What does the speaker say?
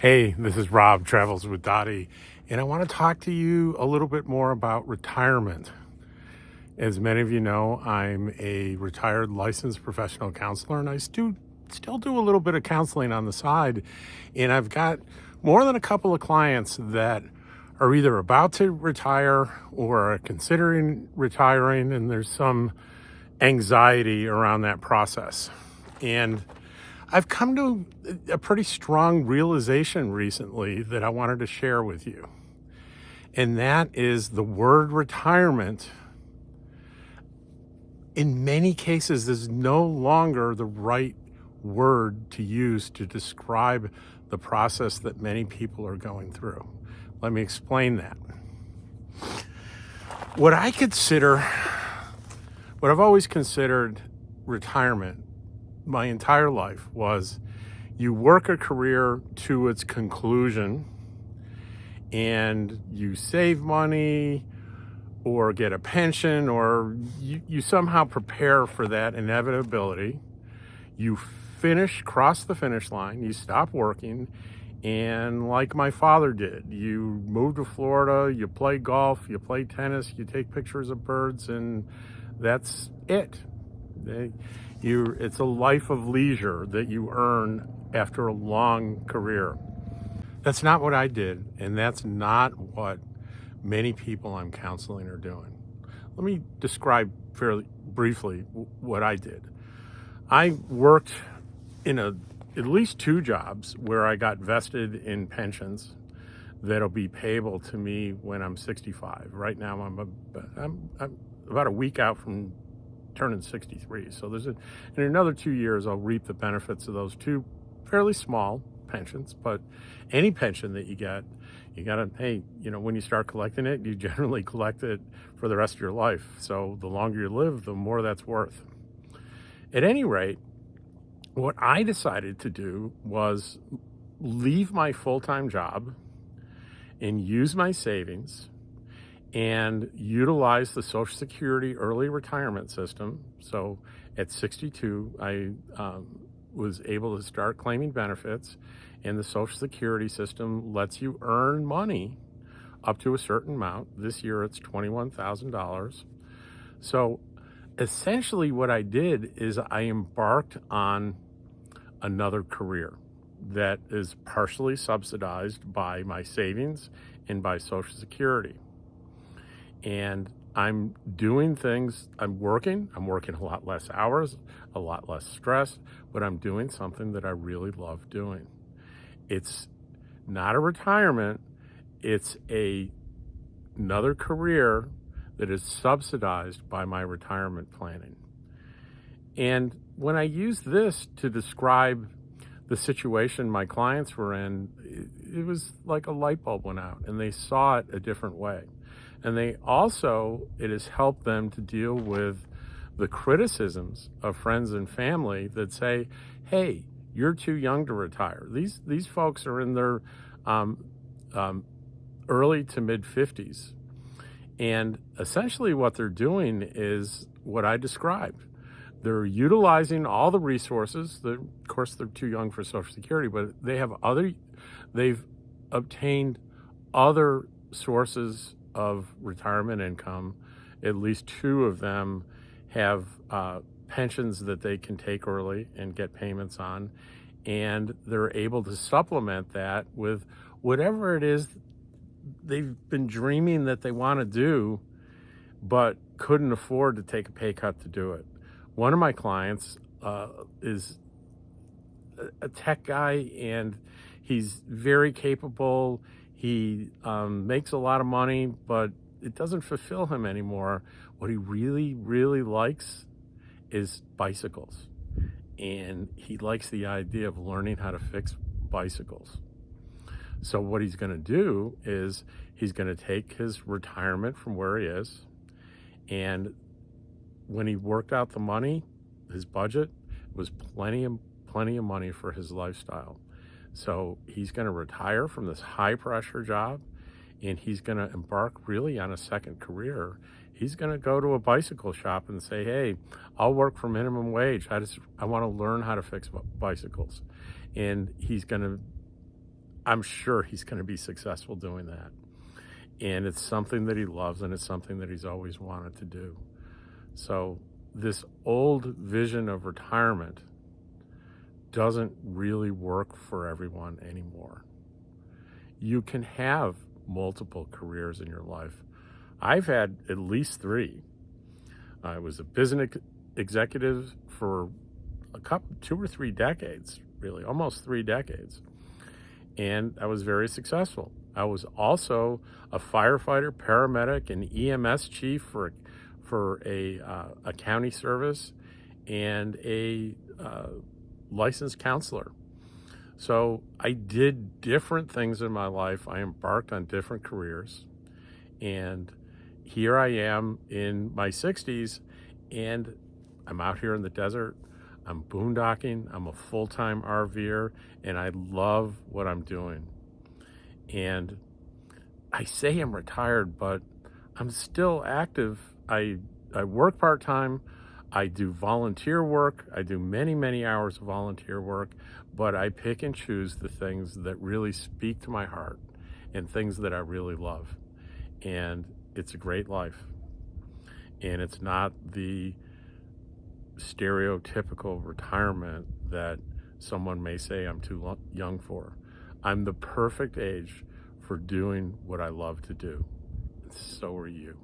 Hey, this is Rob, Travels with Dottie, and I want to talk to you a little bit more about retirement. As many of you know, I'm a retired licensed professional counselor, and I still do a little bit of counseling on the side. And I've got more than a couple of clients that are either about to retire or are considering retiring, and there's some anxiety around that process. And I've come to a pretty strong realization recently that I wanted to share with you. And that is the word retirement, in many cases, is no longer the right word to use to describe the process that many people are going through. Let me explain that. What I've always considered retirement my entire life was you work a career to its conclusion and you save money or get a pension, or you somehow prepare for that inevitability. You cross the finish line, you stop working, and like my father did, you move to Florida, you play golf, you play tennis, you take pictures of birds, and that's it. It's a life of leisure that you earn after a long career. That's not what I did, and that's not what many people I'm counseling are doing. Let me describe fairly briefly what I did. I worked in at least two jobs where I got vested in pensions that'll be payable to me when I'm 65. Right now, I'm about a week out from turning 63. So in another 2 years, I'll reap the benefits of those two fairly small pensions. But any pension that you get, you gotta, when you start collecting it, you generally collect it for the rest of your life. So the longer you live, the more that's worth. At any rate, what I decided to do was leave my full-time job and use my savings and utilize the Social Security early retirement system. So at 62, I was able to start claiming benefits, and the Social Security system lets you earn money up to a certain amount. This year it's $21,000. So essentially what I did is I embarked on another career that is partially subsidized by my savings and by Social Security. And I'm doing things, I'm working a lot less hours, a lot less stress, but I'm doing something that I really love doing. It's not a retirement, it's another career that is subsidized by my retirement planning. And when I use this to describe the situation my clients were in, it was like a light bulb went out and they saw it a different way. And it has helped them to deal with the criticisms of friends and family that say, hey, you're too young to retire. These folks are in their early to mid 50s. And essentially what they're doing is what I described. They're utilizing all the resources. Of course, they're too young for Social Security, but they've obtained other sources of retirement income. At least two of them have pensions that they can take early and get payments on, and they're able to supplement that with whatever it is they've been dreaming that they want to do, but couldn't afford to take a pay cut to do it. One of my clients is a tech guy, and he's very capable. He makes a lot of money, but it doesn't fulfill him anymore. What he really, really likes is bicycles. And he likes the idea of learning how to fix bicycles. So what he's going to do is he's going to take his retirement from where he is, and when he worked out the money, his budget was plenty of money for his lifestyle. So he's going to retire from this high pressure job, and he's going to embark really on a second career. He's going to go to a bicycle shop and say, hey, I'll work for minimum wage. I want to learn how to fix bicycles. And he's going to I'm sure he's going to be successful doing that. And it's something that he loves, and it's something that he's always wanted to do. So this old vision of retirement doesn't really work for everyone anymore. You can have multiple careers in your life. I've had at least three. I was a business executive for a couple, 2 or 3 decades, really, almost 3 decades. And I was very successful. I was also a firefighter, paramedic, and EMS chief for a county service, and a licensed counselor. So I did different things in my life. I embarked on different careers, and here I am in my 60s, and I'm out here in the desert. I'm boondocking. I'm a full-time RVer, and I love what I'm doing. And I say I'm retired, but I'm still active. I work part-time. I do volunteer work. I do many, many hours of volunteer work, but I pick and choose the things that really speak to my heart and things that I really love. And it's a great life. And it's not the stereotypical retirement that someone may say I'm too young for. I'm the perfect age for doing what I love to do. And so are you.